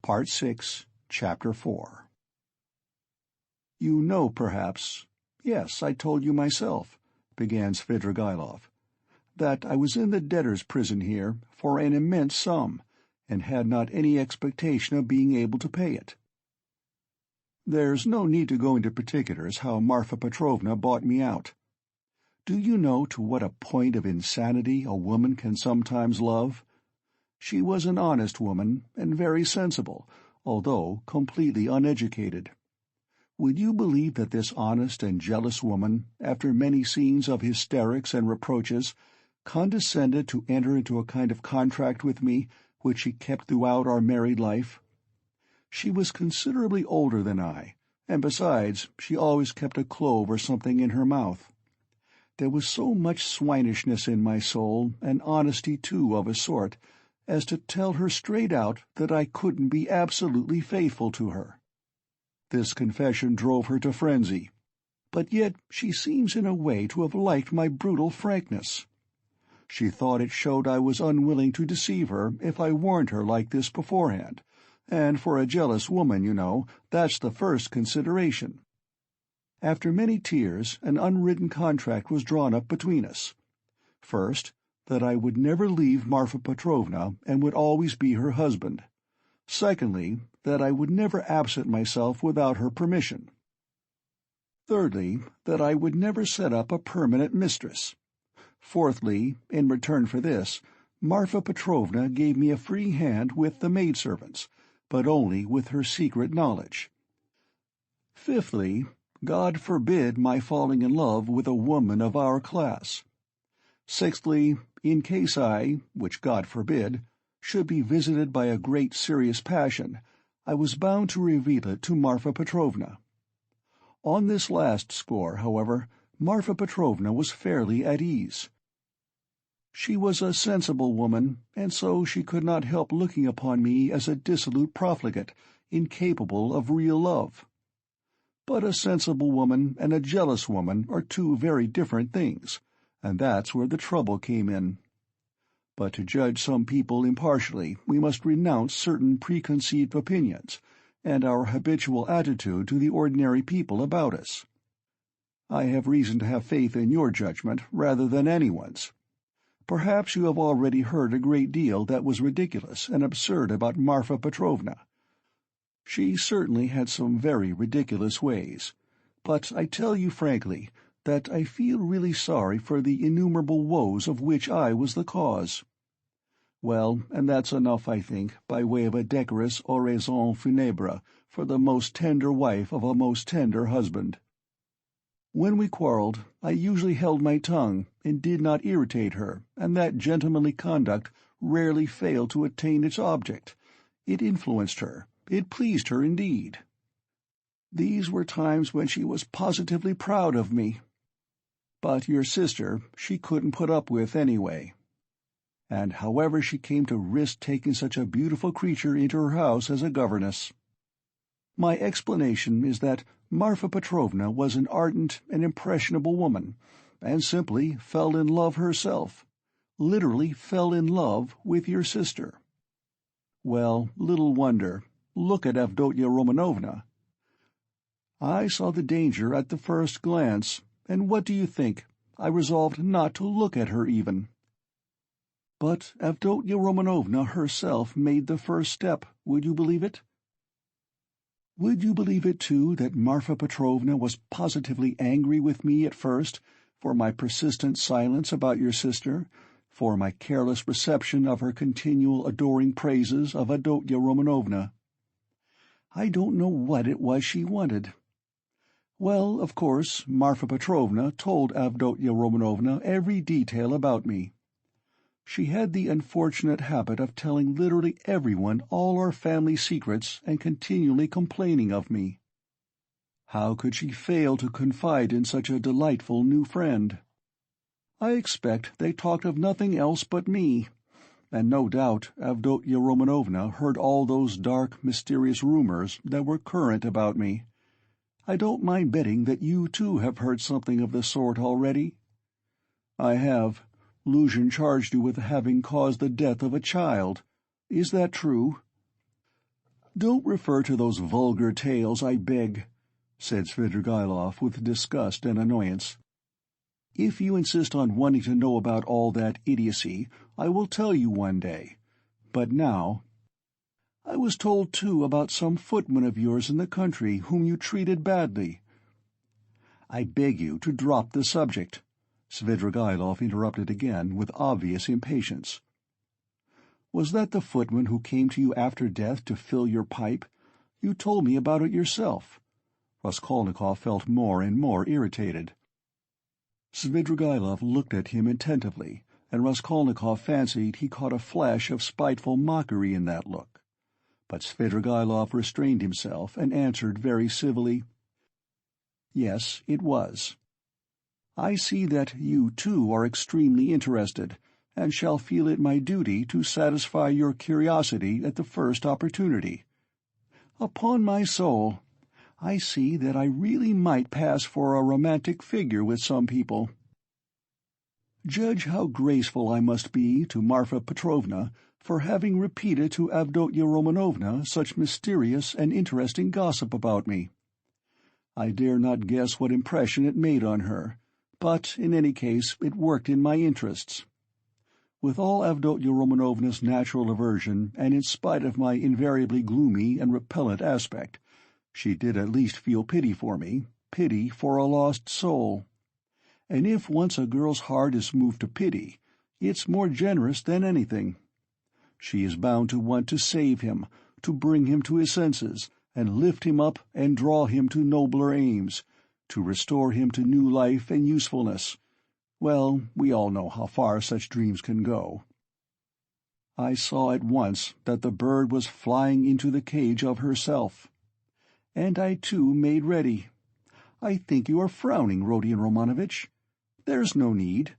Part 6, Chapter 4. "You know, perhaps— yes, I told you myself," began Svidrigailov, "that I was in the debtor's prison here for an immense sum, and had not any expectation of being able to pay it. There's no need to go into particulars how Marfa Petrovna bought me out. Do you know to what a point of insanity a woman can sometimes love? She was an honest woman, and very sensible, although completely uneducated. Would you believe that this honest and jealous woman, after many scenes of hysterics and reproaches, condescended to enter into a kind of contract with me, which she kept throughout our married life? She was considerably older than I, and besides, she always kept a clove or something in her mouth. There was so much swinishness in my soul, and honesty too, of a sort, as to tell her straight out that I couldn't be absolutely faithful to her. This confession drove her to frenzy, but yet she seems in a way to have liked my brutal frankness. She thought it showed I was unwilling to deceive her if I warned her like this beforehand, and for a jealous woman, you know, that's the first consideration. After many tears, an unwritten contract was drawn up between us. First, that I would never leave Marfa Petrovna and would always be her husband. Secondly, that I would never absent myself without her permission. Thirdly, that I would never set up a permanent mistress. Fourthly, in return for this, Marfa Petrovna gave me a free hand with the maidservants, but only with her secret knowledge. Fifthly, God forbid my falling in love with a woman of our class. Sixthly, in case I, which God forbid, should be visited by a great serious passion, I was bound to reveal it to Marfa Petrovna. On this last score, however, Marfa Petrovna was fairly at ease. She was a sensible woman, and so she could not help looking upon me as a dissolute profligate, incapable of real love. But a sensible woman and a jealous woman are two very different things, and that's where the trouble came in. But to judge some people impartially, we must renounce certain preconceived opinions, and our habitual attitude to the ordinary people about us. I have reason to have faith in your judgment rather than anyone's. Perhaps you have already heard a great deal that was ridiculous and absurd about Marfa Petrovna. She certainly had some very ridiculous ways, but I tell you frankly that I feel really sorry for the innumerable woes of which I was the cause. Well, and that's enough, I think, by way of a decorous oraison funèbre for the most tender wife of a most tender husband. When we quarrelled, I usually held my tongue and did not irritate her, and that gentlemanly conduct rarely failed to attain its object. It influenced her. It pleased her indeed. These were times when she was positively proud of me. But your sister she couldn't put up with anyway. And however she came to risk taking such a beautiful creature into her house as a governess. My explanation is that Marfa Petrovna was an ardent and impressionable woman, and simply fell in love herself, literally fell in love with your sister. Well, little wonder. Look at Avdotya Romanovna. I saw the danger at the first glance, and what do you think? I resolved not to look at her even. But Avdotya Romanovna herself made the first step, would you believe it? Would you believe it, too, that Marfa Petrovna was positively angry with me at first for my persistent silence about your sister, for my careless reception of her continual adoring praises of Avdotya Romanovna? I don't know what it was she wanted. Well, of course, Marfa Petrovna told Avdotya Romanovna every detail about me. She had the unfortunate habit of telling literally everyone all our family secrets and continually complaining of me. How could she fail to confide in such a delightful new friend? I expect they talked of nothing else but me, and no doubt Avdotya Romanovna heard all those dark, mysterious rumors that were current about me. I don't mind betting that you too have heard something of the sort already. I have. Luzhin charged you with having caused the death of a child. Is that true? "Don't refer to those vulgar tales, I beg," said Svidrigaïlov with disgust and annoyance. "If you insist on wanting to know about all that idiocy, I will tell you one day. But now— I was told, too, about some footman of yours in the country whom you treated badly." "I beg you to drop the subject," Svidrigaïlov interrupted again with obvious impatience. "Was that the footman who came to you after death to fill your pipe? You told me about it yourself." Raskolnikov felt more and more irritated. Svidrigaïlov looked at him attentively, and Raskolnikov fancied he caught a flash of spiteful mockery in that look. But Svidrigaïlov restrained himself and answered very civilly, "Yes, it was. I see that you, too, are extremely interested, and shall feel it my duty to satisfy your curiosity at the first opportunity. Upon my soul, I see that I really might pass for a romantic figure with some people. Judge how graceful I must be to Marfa Petrovna for having repeated to Avdotya Romanovna such mysterious and interesting gossip about me. I dare not guess what impression it made on her, but in any case it worked in my interests. With all Avdotya Romanovna's natural aversion, and in spite of my invariably gloomy and repellent aspect, she did at least feel pity for me, pity for a lost soul. And if once a girl's heart is moved to pity, it's more generous than anything. She is bound to want to save him, to bring him to his senses, and lift him up and draw him to nobler aims, to restore him to new life and usefulness. Well, we all know how far such dreams can go. I saw at once that the bird was flying into the cage of herself. And I too made ready. I think you are frowning, Rodion Romanovitch. There's no need.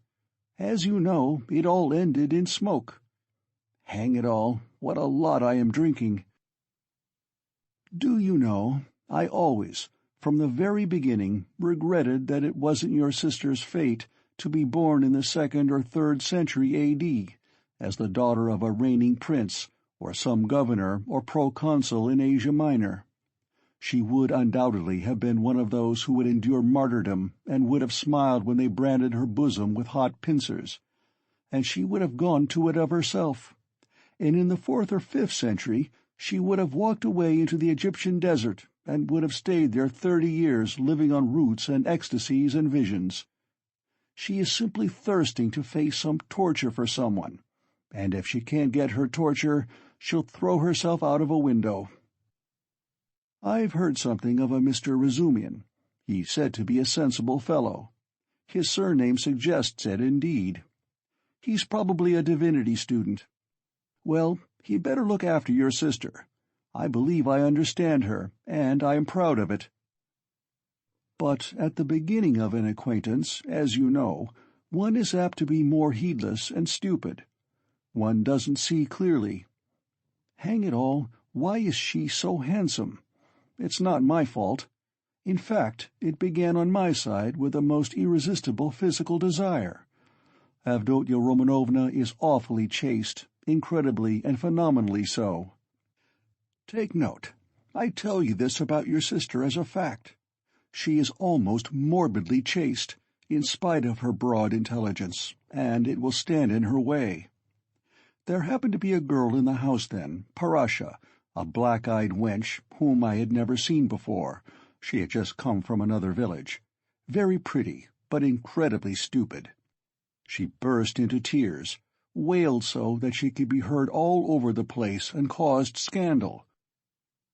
As you know, it all ended in smoke. Hang it all, what a lot I am drinking. Do you know, I always, from the very beginning, regretted that it wasn't your sister's fate to be born in the 2nd or 3rd century A.D., as the daughter of a reigning prince, or some governor or proconsul in Asia Minor. She would undoubtedly have been one of those who would endure martyrdom and would have smiled when they branded her bosom with hot pincers. And she would have gone to it of herself. And in the 4th or 5th century she would have walked away into the Egyptian desert and would have stayed there 30 years living on roots and ecstasies and visions. She is simply thirsting to face some torture for someone, and if she can't get her torture, she'll throw herself out of a window. I've heard something of a Mr. Razumian. He's said to be a sensible fellow. His surname suggests it, indeed. He's probably a divinity student. Well, he'd better look after your sister. I believe I understand her, and I am proud of it. But at the beginning of an acquaintance, as you know, one is apt to be more heedless and stupid. One doesn't see clearly. Hang it all, why is she so handsome? It's not my fault. In fact, it began on my side with a most irresistible physical desire. Avdotya Romanovna is awfully chaste, incredibly and phenomenally so. Take note. I tell you this about your sister as a fact. She is almost morbidly chaste, in spite of her broad intelligence, and it will stand in her way. There happened to be a girl in the house then, Parasha, a black-eyed wench whom I had never seen before. She had just come from another village. Very pretty, but incredibly stupid. She burst into tears, wailed so that she could be heard all over the place and caused scandal.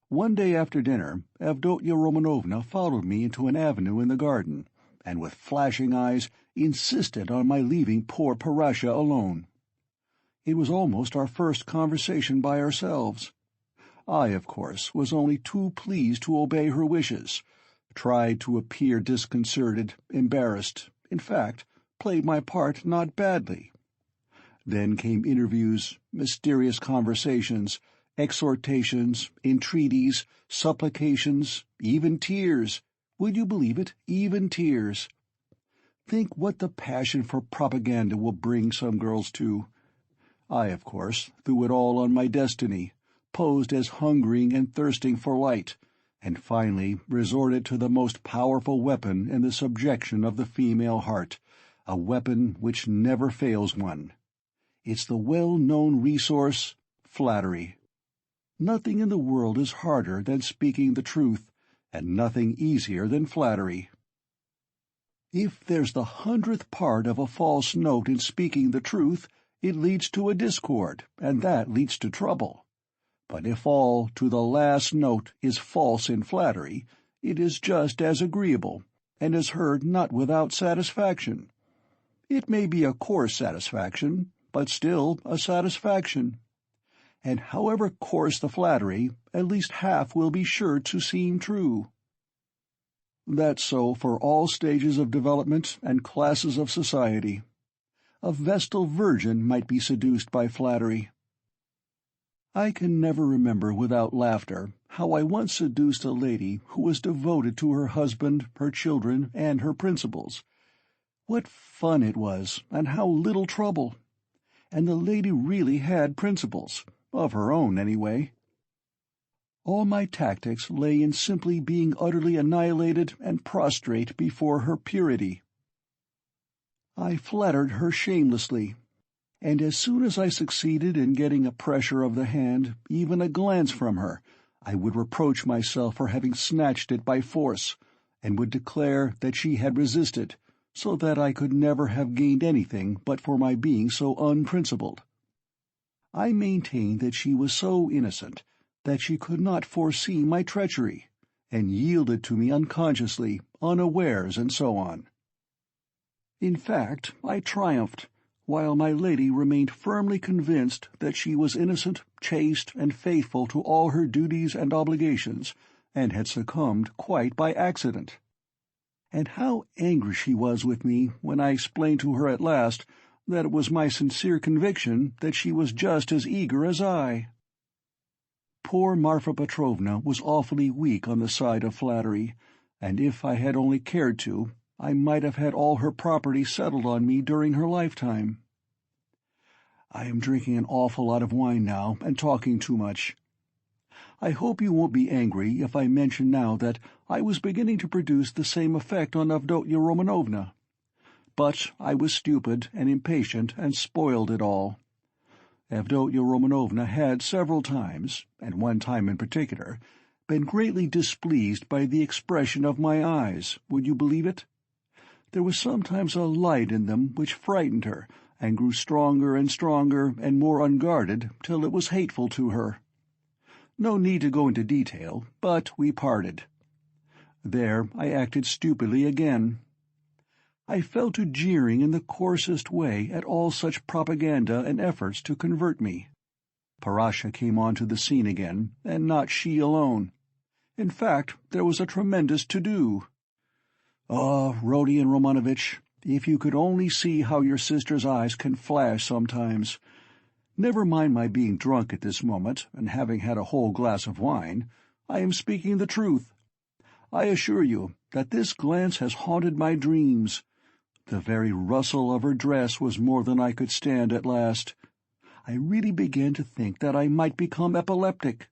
One day after dinner, Avdotya Romanovna followed me into an avenue in the garden, and with flashing eyes insisted on my leaving poor Parasha alone. It was almost our first conversation by ourselves. I, of course, was only too pleased to obey her wishes, tried to appear disconcerted, embarrassed, in fact, played my part not badly. Then came interviews, mysterious conversations, exhortations, entreaties, supplications, even tears. Would you believe it? Even tears. Think what the passion for propaganda will bring some girls to. I, of course, threw it all on my destiny, posed as hungering and thirsting for light, and finally resorted to the most powerful weapon in the subjection of the female heart, a weapon which never fails one. It's the well-known resource, flattery. Nothing in the world is harder than speaking the truth, and nothing easier than flattery. If there's the 100th part of a false note in speaking the truth, it leads to a discord, and that leads to trouble. But if all to the last note is false in flattery, it is just as agreeable, and is heard not without satisfaction. It may be a coarse satisfaction, but still a satisfaction. And however coarse the flattery, at least half will be sure to seem true. That's so for all stages of development and classes of society. A Vestal virgin might be seduced by flattery. I can never remember without laughter how I once seduced a lady who was devoted to her husband, her children, and her principles. What fun it was, and how little trouble! And the lady really had principles, of her own anyway. All my tactics lay in simply being utterly annihilated and prostrate before her purity. I flattered her shamelessly, and as soon as I succeeded in getting a pressure of the hand, even a glance from her, I would reproach myself for having snatched it by force, and would declare that she had resisted, so that I could never have gained anything but for my being so unprincipled. I maintained that she was so innocent that she could not foresee my treachery, and yielded to me unconsciously, unawares, and so on. In fact, I triumphed, while my lady remained firmly convinced that she was innocent, chaste, and faithful to all her duties and obligations, and had succumbed quite by accident. And how angry she was with me when I explained to her at last that it was my sincere conviction that she was just as eager as I. Poor Marfa Petrovna was awfully weak on the side of flattery, and if I had only cared to, I might have had all her property settled on me during her lifetime. I am drinking an awful lot of wine now, and talking too much. I hope you won't be angry if I mention now that I was beginning to produce the same effect on Avdotya Romanovna. But I was stupid and impatient and spoiled it all. Avdotya Romanovna had several times, and one time in particular, been greatly displeased by the expression of my eyes, would you believe it? There was sometimes a light in them which frightened her, and grew stronger and more unguarded, till it was hateful to her. No need to go into detail, but we parted. There I acted stupidly again. I fell to jeering in the coarsest way at all such propaganda and efforts to convert me. Parasha came onto the scene again, and not she alone. In fact, there was a tremendous to-do. Oh, Rodion Romanovitch, if you could only see how your sister's eyes can flash sometimes. Never mind my being drunk at this moment, and having had a whole glass of wine. I am speaking the truth. I assure you that this glance has haunted my dreams. The very rustle of her dress was more than I could stand at last. I really began to think that I might become epileptic.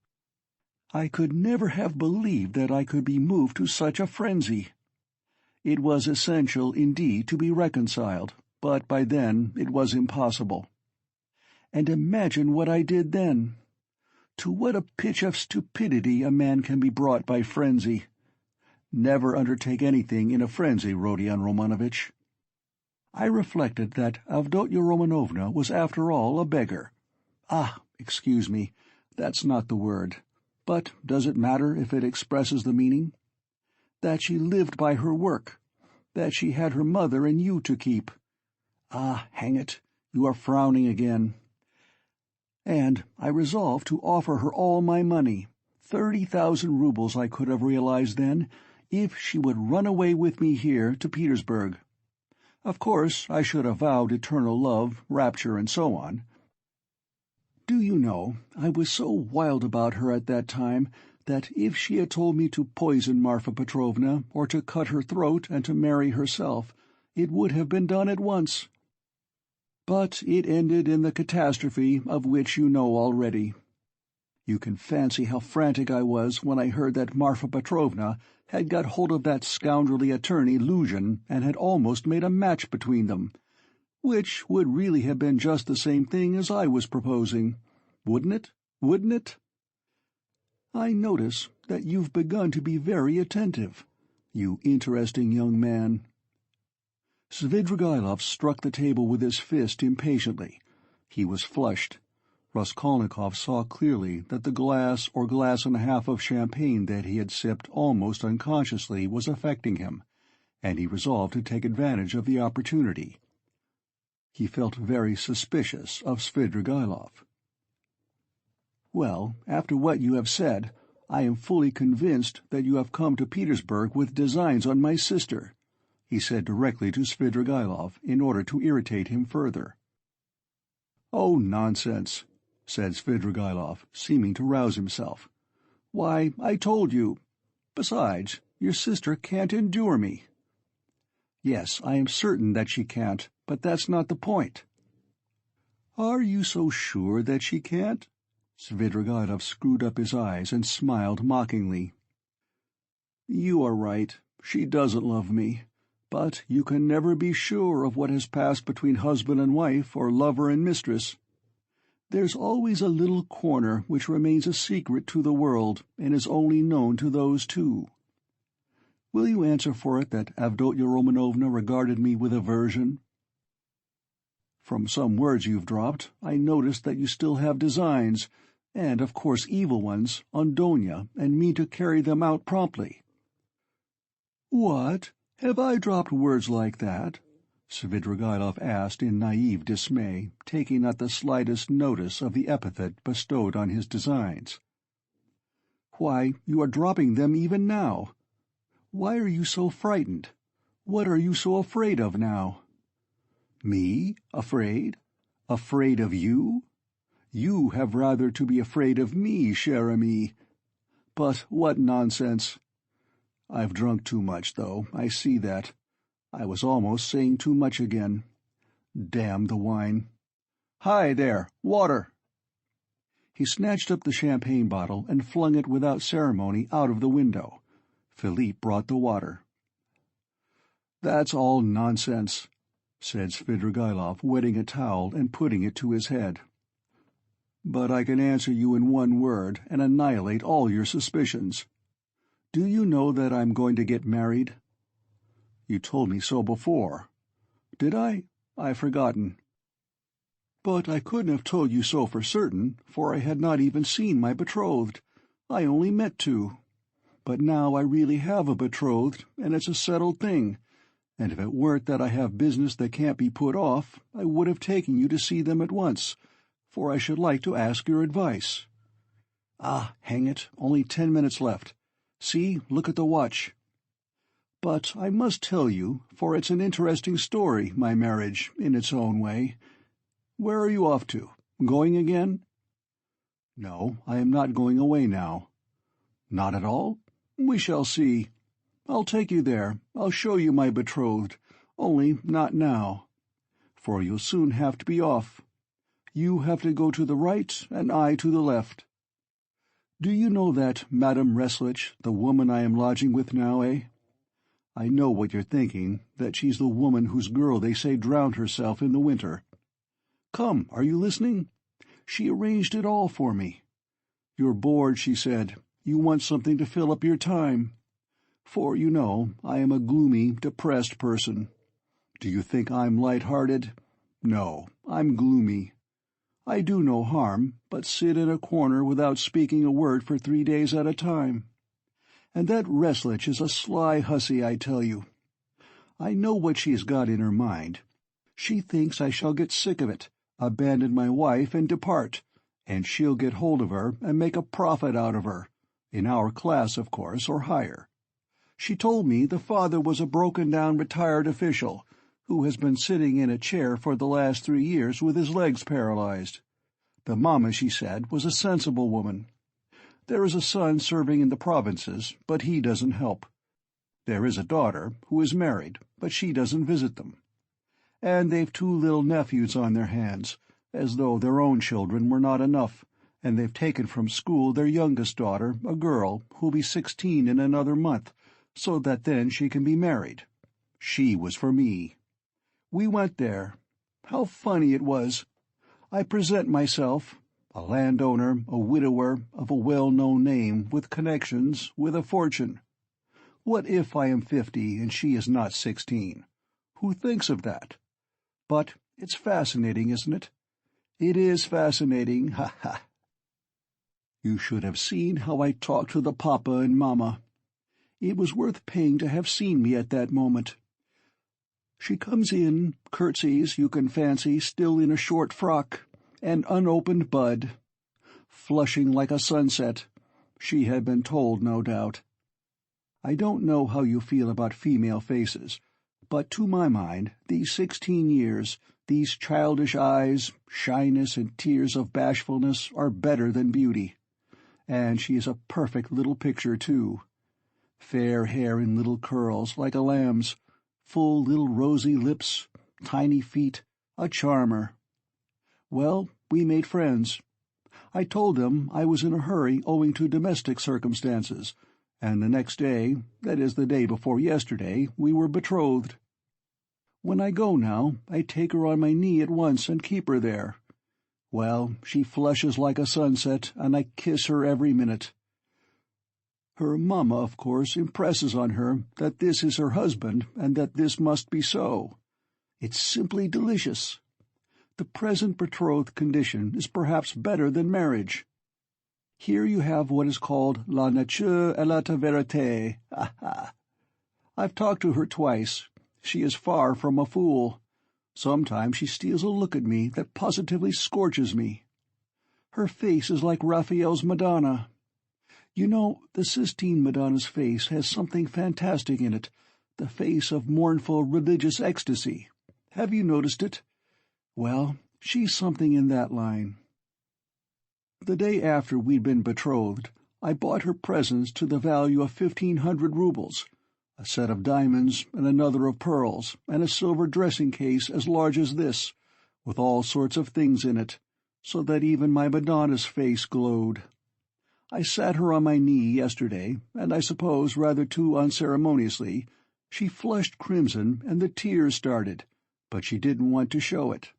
I could never have believed that I could be moved to such a frenzy. It was essential, indeed, to be reconciled, but by then it was impossible. And imagine what I did then. To what a pitch of stupidity a man can be brought by frenzy. Never undertake anything in a frenzy, Rodion Romanovitch. I reflected that Avdotya Romanovna was after all a beggar. Excuse me, that's not the word. But does it matter if it expresses the meaning? That she lived by her work. That she had her mother and you to keep. Hang it, you are frowning again. And I resolved to offer her all my money, 30,000 rubles I could have realized then, if she would run away with me here to Petersburg. Of course, I should have vowed eternal love, rapture, and so on. Do you know, I was so wild about her at that time that if she had told me to poison Marfa Petrovna, or to cut her throat and to marry herself, it would have been done at once. But it ended in the catastrophe of which you know already. You can fancy how frantic I was when I heard that Marfa Petrovna had got hold of that scoundrelly attorney Luzhin and had almost made a match between them, which would really have been just the same thing as I was proposing. Wouldn't it? Wouldn't it? I notice that you've begun to be very attentive, you interesting young man." Svidrigaïlov struck the table with his fist impatiently. He was flushed. Raskolnikov saw clearly that the glass or glass and a half of champagne that he had sipped almost unconsciously was affecting him, and he resolved to take advantage of the opportunity. He felt very suspicious of Svidrigaïlov. "Well, after what you have said, I am fully convinced that you have come to Petersburg with designs on my sister," he said directly to Svidrigaïlov, in order to irritate him further. "Oh, nonsense," said Svidrigaïlov, seeming to rouse himself. "Why, I told you. Besides, your sister can't endure me." "Yes, I am certain that she can't, but that's not the point." "Are you so sure that she can't?" Svidrigaïlov screwed up his eyes and smiled mockingly. "You are right. She doesn't love me. But you can never be sure of what has passed between husband and wife or lover and mistress. There's always a little corner which remains a secret to the world and is only known to those two. Will you answer for it that Avdotya Romanovna regarded me with aversion? From some words you've dropped, I noticed that you still have designs, and of course evil ones, on Donia, and mean to carry them out promptly." "What? Have I dropped words like that?" Svidrigaïlov asked in naive dismay, taking not the slightest notice of the epithet bestowed on his designs. "Why, you are dropping them even now. Why are you so frightened? What are you so afraid of now?" "Me? Afraid? Afraid of you? You have rather to be afraid of me, cher ami. But what nonsense! I've drunk too much, though, I see that. I was almost saying too much again. Damn the wine. Hi there, water!" He snatched up the champagne bottle and flung it without ceremony out of the window. Philippe brought the water. "That's all nonsense," said Svidrigaïlov, wetting a towel and putting it to his head. "But I can answer you in one word and annihilate all your suspicions. Do you know that I'm going to get married?" "You told me so before." "Did I? I've forgotten." "But I couldn't have told you so for certain, for I had not even seen my betrothed. I only met to. But now I really have a betrothed, and it's a settled thing, and if it weren't that I have business that can't be put off, I would have taken you to see them at once, for I should like to ask your advice. Ah, hang it, only 10 minutes left. See, look at the watch. But I must tell you, for it's an interesting story, my marriage, in its own way. Where are you off to? Going again?" "No, I am not going away now." "Not at all? We shall see. I'll take you there, I'll show you my betrothed, only not now. For you'll soon have to be off. You have to go to the right, and I to the left. Do you know that Madame Reslich, the woman I am lodging with now, eh? I know what you're thinking, that she's the woman whose girl they say drowned herself in the winter. Come, are you listening? She arranged it all for me. You're bored, she said. You want something to fill up your time. For, you know, I am a gloomy, depressed person. Do you think I'm light-hearted? No, I'm gloomy. I do no harm, but sit in a corner without speaking a word for 3 days at a time. And that Reslich is a sly hussy, I tell you. I know what she's got in her mind. She thinks I shall get sick of it, abandon my wife and depart, and she'll get hold of her and make a profit out of her, in our class, of course, or higher. She told me the father was a broken-down retired official, who has been sitting in a chair for the last 3 years with his legs paralyzed. The mamma, she said, was a sensible woman. There is a son serving in the provinces, but he doesn't help. There is a daughter, who is married, but she doesn't visit them. And they've 2 little nephews on their hands, as though their own children were not enough, and they've taken from school their youngest daughter, a girl, who'll be 16 in another month, so that then she can be married. She was for me. We went there. How funny it was. I present myself, a landowner, a widower, of a well-known name, with connections, with a fortune. What if I am 50 and she is not 16? Who thinks of that? But it's fascinating, isn't it? It is fascinating, ha ha. You should have seen how I talked to the papa and mamma. It was worth paying to have seen me at that moment. She comes in, curtsies, you can fancy, still in a short frock, an unopened bud, flushing like a sunset. She had been told, no doubt. I don't know how you feel about female faces, but to my mind, these 16 years, these childish eyes, shyness and tears of bashfulness are better than beauty. And she is a perfect little picture, too. Fair hair in little curls, like a lamb's, full little rosy lips, tiny feet, a charmer. Well, we made friends. I told them I was in a hurry owing to domestic circumstances, and the next day, that is the day before yesterday, we were betrothed. When I go now, I take her on my knee at once and keep her there. Well, she flushes like a sunset, and I kiss her every minute. Her mamma, of course, impresses on her that this is her husband and that this must be so. It's simply delicious. The present betrothed condition is perhaps better than marriage. Here you have what is called la nature et la vérité. I've talked to her twice. She is far from a fool. Sometimes she steals a look at me that positively scorches me. Her face is like Raphael's Madonna. You know, the Sistine Madonna's face has something fantastic in it, the face of mournful religious ecstasy. Have you noticed it? Well, she's something in that line. The day after we'd been betrothed, I bought her presents to the value of 1,500 rubles, a set of diamonds and another of pearls, and a silver dressing case as large as this, with all sorts of things in it, so that even my Madonna's face glowed. I sat her on my knee yesterday, and I suppose rather too unceremoniously, she flushed crimson and the tears started, but she didn't want to show it.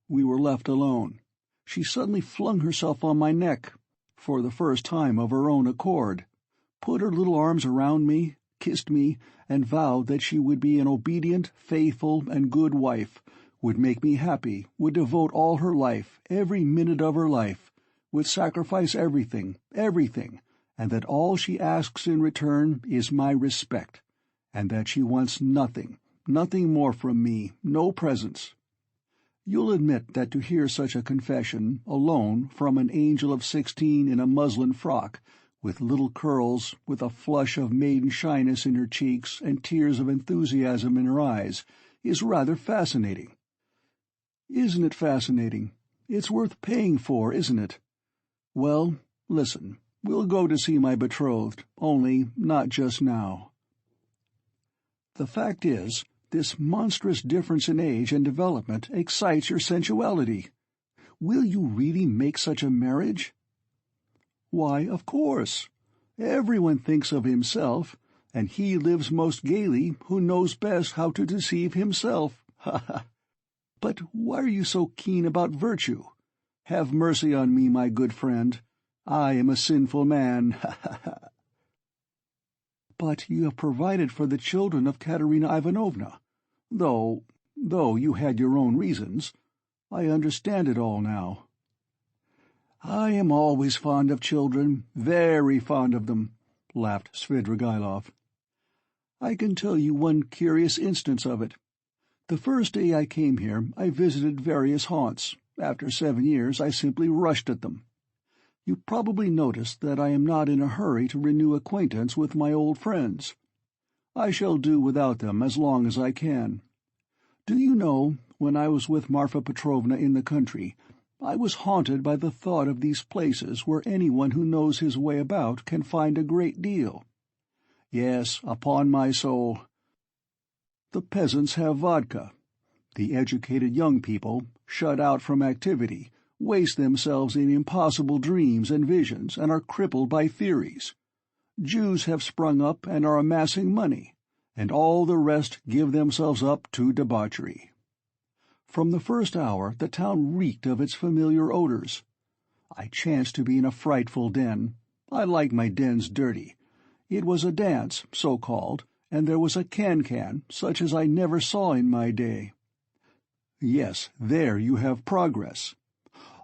We were left alone. She suddenly flung herself on my neck, for the first time of her own accord, put her little arms around me, kissed me, and vowed that she would be an obedient, faithful, and good wife, would make me happy, would devote all her life, every minute of her life, would sacrifice everything, and that all she asks in return is my respect, and that she wants nothing more from me, no presents. You'll admit that to hear such a confession, alone, from an angel of 16 in a muslin frock, with little curls, with a flush of maiden shyness in her cheeks and tears of enthusiasm in her eyes, is rather fascinating. Isn't it fascinating? It's worth paying for, isn't it? Well, listen, we'll go to see my betrothed, only not just now. The fact is, this monstrous difference in age and development excites your sensuality. Will you really make such a marriage? Why, of course. Everyone thinks of himself, and he lives most gaily who knows best how to deceive himself. Ha ha! But why are you so keen about virtue? Have mercy on me, my good friend. I am a sinful man. Ha ha ha! But you have provided for the children of Katerina Ivanovna, though you had your own reasons. I understand it all now. I am always fond of children, very fond of them, laughed Svidrigailov. I can tell you one curious instance of it. The first day I came here, I visited various haunts. After 7 years, I simply rushed at them. You probably noticed that I am not in a hurry to renew acquaintance with my old friends. I shall do without them as long as I can. Do you know, when I was with Marfa Petrovna in the country, I was haunted by the thought of these places where anyone who knows his way about can find a great deal. Yes, upon my soul. The peasants have vodka. The educated young people, shut out from activity, waste themselves in impossible dreams and visions, and are crippled by theories. Jews have sprung up and are amassing money, and all the rest give themselves up to debauchery. From the first hour the town reeked of its familiar odors. I chanced to be in a frightful den. I like my dens dirty. It was a dance, so-called, and there was a can-can, such as I never saw in my day. Yes, there you have progress.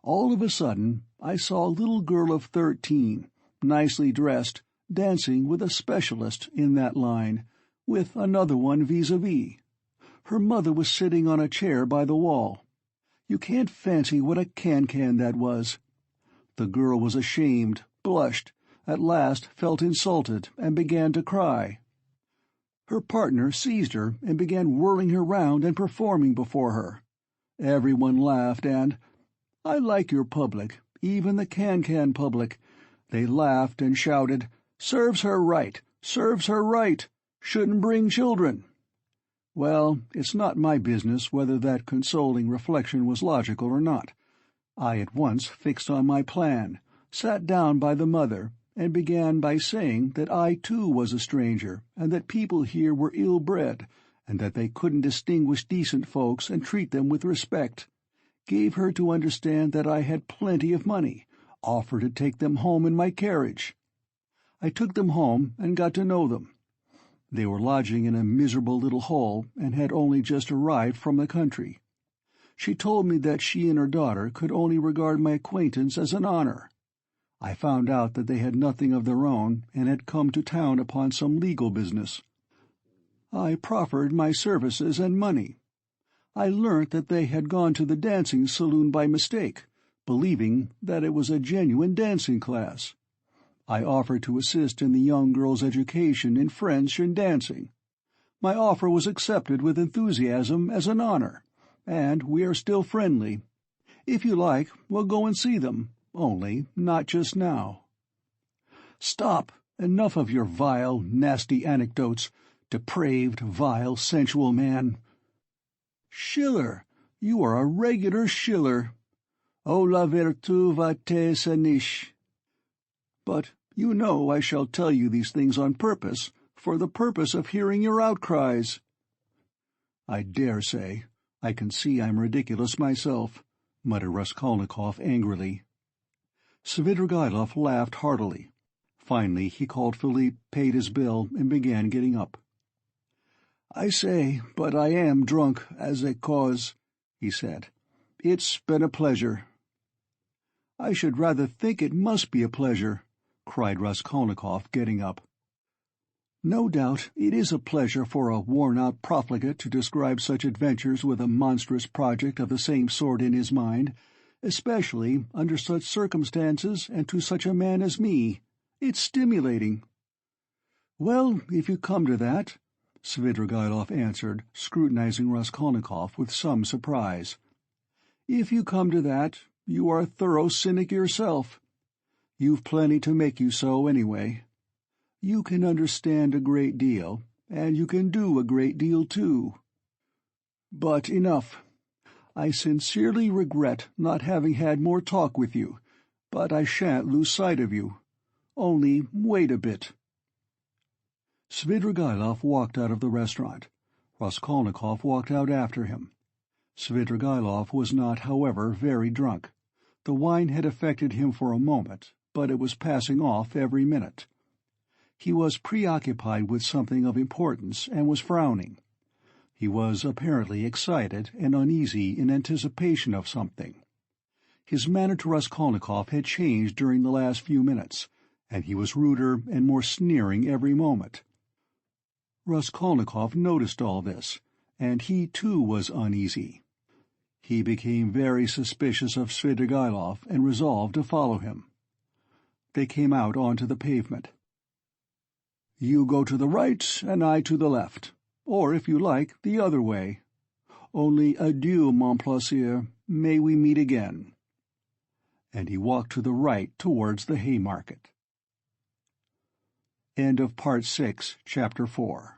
All of a sudden I saw a little girl of 13, nicely dressed, dancing with a specialist in that line, with another one vis-a-vis. Her mother was sitting on a chair by the wall. You can't fancy what a can-can that was. The girl was ashamed, blushed, at last felt insulted, and began to cry. Her partner seized her and began whirling her round and performing before her. Everyone laughed, and I like your public, even the can-can public. They laughed and shouted, "Serves her right! Serves her right! Shouldn't bring children!" Well, it's not my business whether that consoling reflection was logical or not. I at once fixed on my plan, sat down by the mother, and began by saying that I too was a stranger, and that people here were ill-bred, and that they couldn't distinguish decent folks and treat them with respect. Gave her to understand that I had plenty of money, offered to take them home in my carriage. I took them home and got to know them. They were lodging in a miserable little hole, and had only just arrived from the country. She told me that she and her daughter could only regard my acquaintance as an honor. I found out that they had nothing of their own, and had come to town upon some legal business. I proffered my services and money. I learnt that they had gone to the dancing saloon by mistake, believing that it was a genuine dancing class. I offered to assist in the young girl's education in French and dancing. My offer was accepted with enthusiasm as an honor, and we are still friendly. If you like, we'll go and see them, only not just now. Stop! Enough of your vile, nasty anecdotes, depraved, vile, sensual man. Schiller! You are a regular Schiller. Oh, la vertu va te sanish. But you know I shall tell you these things on purpose, for the purpose of hearing your outcries. I dare say. I can see I'm ridiculous myself, muttered Raskolnikov angrily. Svidrigaïlov laughed heartily. Finally he called Philippe, paid his bill, and began getting up. "I say, but I am drunk, as a cause," he said. "It's been a pleasure." "I should rather think it must be a pleasure," cried Raskolnikov, getting up. "No doubt it is a pleasure for a worn-out profligate to describe such adventures with a monstrous project of the same sort in his mind, especially under such circumstances and to such a man as me. It's stimulating." "Well, if you come to that," Svidrigaïlov answered, scrutinizing Raskolnikov with some surprise. "If you come to that, you are a thorough cynic yourself. You've plenty to make you so, anyway. You can understand a great deal, and you can do a great deal, too. But enough. I sincerely regret not having had more talk with you, but I shan't lose sight of you. Only wait a bit." Svidrigaïlov walked out of the restaurant. Raskolnikov walked out after him. Svidrigaïlov was not, however, very drunk. The wine had affected him for a moment, but it was passing off every minute. He was preoccupied with something of importance, and was frowning. He was apparently excited and uneasy in anticipation of something. His manner to Raskolnikov had changed during the last few minutes, and he was ruder and more sneering every moment. Raskolnikov noticed all this, and he too was uneasy. He became very suspicious of Svidrigaïlov and resolved to follow him. They came out onto the pavement. "You go to the right, and I to the left, or, if you like, the other way. Only adieu, mon plaisir, may we meet again." And he walked to the right towards the Haymarket. End of Part 6, Chapter 4.